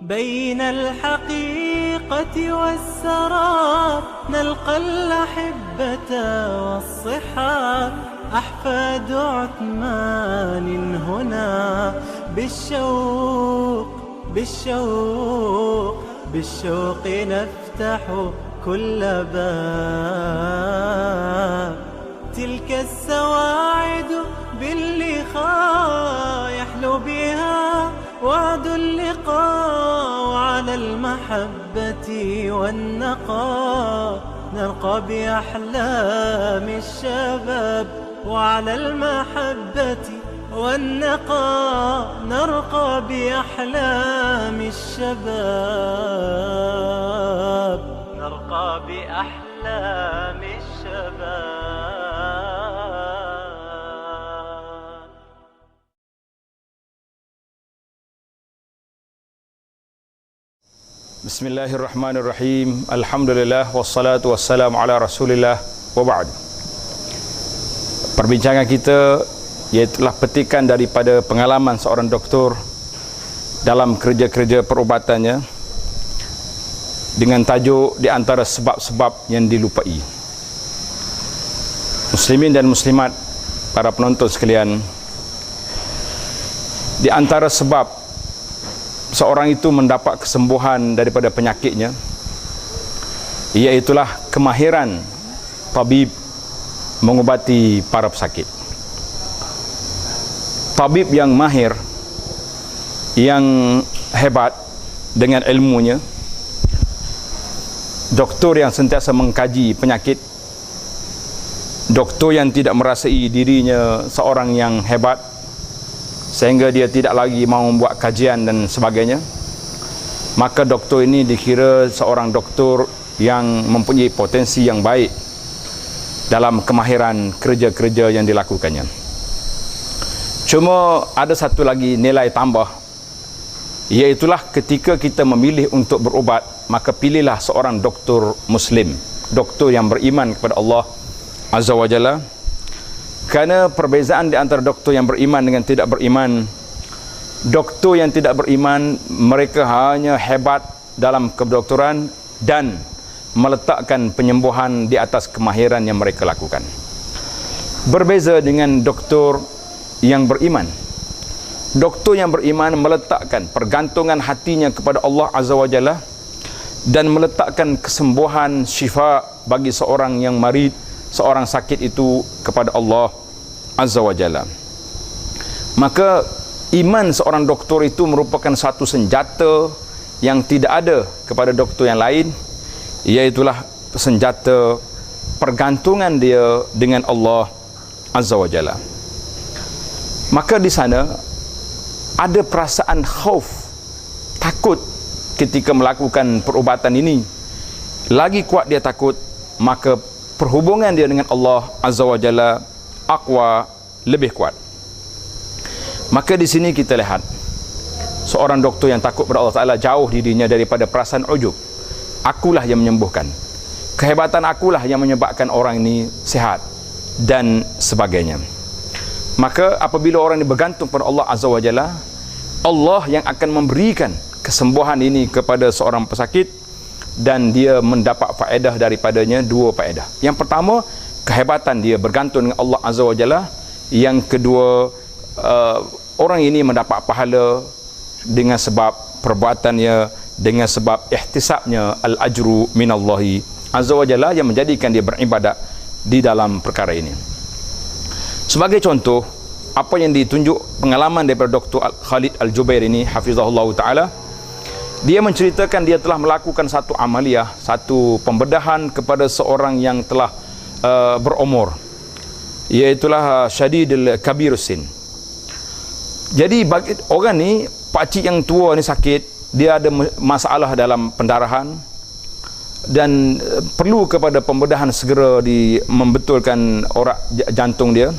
بين الحقيقة والسراب نلقى الأحبة والصحاب أحفاد عثمان هنا بالشوق نفتح كل باب. تلك السواعد باللقاء يحلو بها وعد اللقاء، وعلى المحبة والنقاء نرقى بأحلام الشباب. وعلى المحبة والنقاء نرقى بأحلام الشباب، نرقى بأحلام الشباب. Bismillahirrahmanirrahim. Alhamdulillah wassalatu wassalamu ala Rasulillah wa ba'd. Perbincangan kita ialah petikan daripada pengalaman seorang doktor dalam kerja-kerja perubatannya dengan tajuk di antara sebab-sebab yang dilupai. Muslimin dan muslimat, para penonton sekalian, di antara sebab seorang itu mendapat kesembuhan daripada penyakitnya, iaitulah kemahiran tabib mengubati para pesakit. Tabib yang mahir, yang hebat dengan ilmunya, doktor yang sentiasa mengkaji penyakit, doktor yang tidak merasai dirinya seorang yang hebat sehingga dia tidak lagi mahu membuat kajian dan sebagainya, maka doktor ini dikira seorang doktor yang mempunyai potensi yang baik dalam kemahiran kerja-kerja yang dilakukannya. Cuma ada satu lagi nilai tambah, iaitulah ketika kita memilih untuk berubat, maka pilihlah seorang doktor muslim, doktor yang beriman kepada Allah Azza wa Jalla. Kerana perbezaan di antara doktor yang beriman dengan tidak beriman, doktor yang tidak beriman, mereka hanya hebat dalam kedoktoran dan meletakkan penyembuhan di atas kemahiran yang mereka lakukan. Berbeza dengan doktor yang beriman. Doktor yang beriman meletakkan pergantungan hatinya kepada Allah Azza wa Jalla dan meletakkan kesembuhan syifa bagi seorang yang marid, seorang sakit itu kepada Allah Azza wa Jalla. Maka iman seorang doktor itu merupakan satu senjata yang tidak ada kepada doktor yang lain, iaitulah senjata pergantungan dia dengan Allah Azza wa Jalla. Maka di sana ada perasaan khauf, takut ketika melakukan perubatan ini. Lagi kuat dia takut, maka perhubungan dia dengan Allah Azza wa Jalla aqwa, lebih kuat. Maka di sini kita lihat seorang doktor yang takut kepada Allah Ta'ala, jauh dirinya daripada perasaan ujub. Akulah yang menyembuhkan, kehebatan akulah yang menyebabkan orang ini sihat dan sebagainya. Maka apabila orang ini bergantung kepada Allah Azza wa Jalla, Allah yang akan memberikan kesembuhan ini kepada seorang pesakit, dan dia mendapat faedah daripadanya dua faedah. Yang pertama, kehebatan dia bergantung dengan Allah Azza wa Jalla. Yang kedua, orang ini mendapat pahala dengan sebab perbuatannya, dengan sebab ihtisabnya al-ajru minallahi Azza wa Jalla, yang menjadikan dia beribadat di dalam perkara ini. Sebagai contoh, apa yang ditunjuk pengalaman daripada Dr. Khalid Al-Jubair ini, hafizahullah ta'ala, dia menceritakan dia telah melakukan satu amaliyah, satu pembedahan kepada seorang yang telah berumur, iaitulah syadidul kabirusin. Jadi bagi orang ni, pakcik yang tua ni sakit, dia ada masalah dalam pendarahan dan perlu kepada pembedahan segera membetulkan orak jantung dia.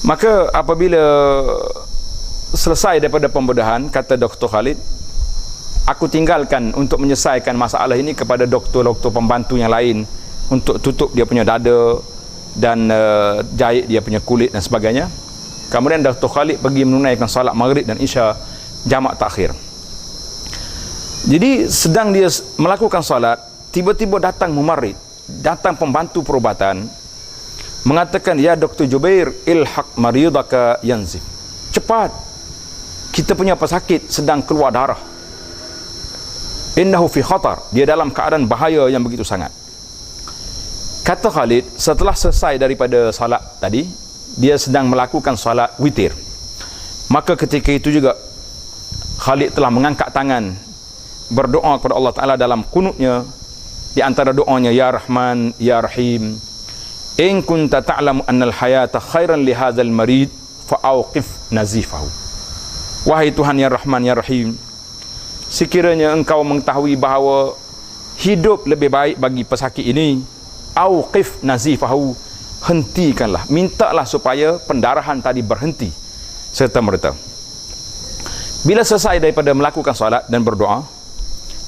Maka apabila selesai daripada pembedahan, kata Dr. Khalid, aku tinggalkan untuk menyelesaikan masalah ini kepada doktor-doktor pembantu yang lain untuk tutup dia punya dada dan jahit dia punya kulit dan sebagainya. Kemudian Dr. Khalid pergi menunaikan salat maghrib dan isya jamak takhir. Jadi sedang dia melakukan salat, tiba-tiba datang mumarrid, datang pembantu perubatan, mengatakan, ya Dr. Jubair, ilhaq maridaka yanzif. Cepat, kita punya pesakit sedang keluar darah. Innahu fi khatar, dia dalam keadaan bahaya yang begitu sangat. Kata Khalid, setelah selesai daripada salat tadi, dia sedang melakukan salat witir. Maka ketika itu juga Khalid telah mengangkat tangan, berdoa kepada Allah Ta'ala dalam kunutnya. Di antara doanya, ya Rahman, ya Rahim, in kunta ta'lamu annal hayata khairan li hadzal marid fa'auqif nazifahu. Wahai Tuhan yang Rahman, ya Rahim, sekiranya engkau mengetahui bahawa hidup lebih baik bagi pesakit ini, auqif nazifahu, hentikanlah, mintalah supaya pendarahan tadi berhenti serta merta. Bila selesai daripada melakukan solat dan berdoa,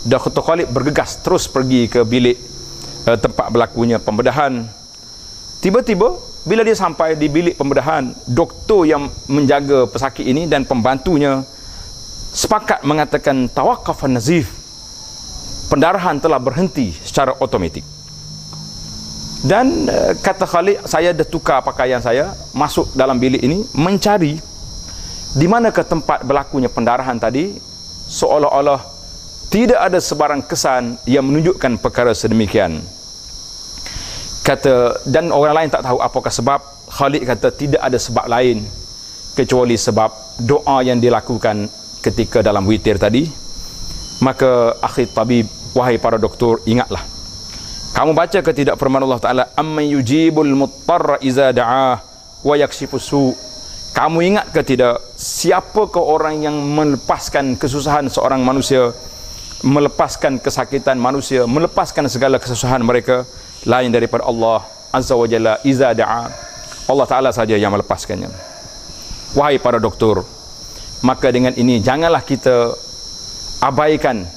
Dr. Khalid bergegas terus pergi ke bilik tempat berlakunya pembedahan. Tiba-tiba bila dia sampai di bilik pembedahan, doktor yang menjaga pesakit ini dan pembantunya sepakat mengatakan tawaqqafan nazif, pendarahan telah berhenti secara automatik. Dan kata Khalid, saya dah tukar pakaian saya, masuk dalam bilik ini, mencari di manakah tempat berlakunya pendarahan tadi. Seolah-olah tidak ada sebarang kesan yang menunjukkan perkara sedemikian. Kata, dan orang lain tak tahu apakah sebab. Khalid kata tidak ada sebab lain kecuali sebab doa yang dilakukan ketika dalam witir tadi. Maka akhi tabib, wahai para doktor, ingatlah, kamu baca ke tidak firman Allah Ta'ala, amman yujibul muttarra iza da'ah wa yakshifus su'. Kamu ingat ke tidak, siapakah orang yang melepaskan kesusahan seorang manusia, melepaskan kesakitan manusia, melepaskan segala kesusahan mereka, lain daripada Allah Azza wa Jalla. Iza da'a, Allah Ta'ala saja yang melepaskannya. Wahai para doktor, maka dengan ini janganlah kita abaikan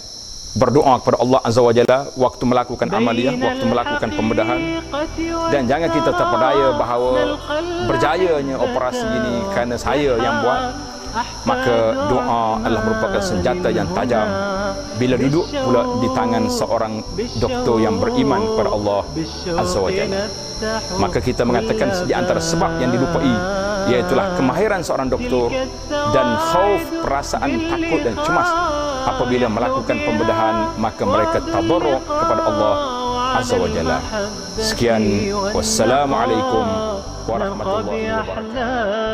berdoa kepada Allah Azza wa Jalla waktu melakukan amaliyah, waktu melakukan pembedahan. Dan jangan kita terpedaya bahawa berjayanya operasi ini kerana saya yang buat. Maka doa adalah merupakan senjata yang tajam bila duduk pula di tangan seorang doktor yang beriman kepada Allah Azza wa Jalla. Maka kita mengatakan di antara sebab yang dilupai iaitulah kemahiran seorang doktor dan khauf, perasaan takut dan cemas apabila melakukan pembedahan, maka mereka tadarru' kepada Allah Azza wa Jalla. Sekian, wassalamualaikum warahmatullahi wabarakatuh.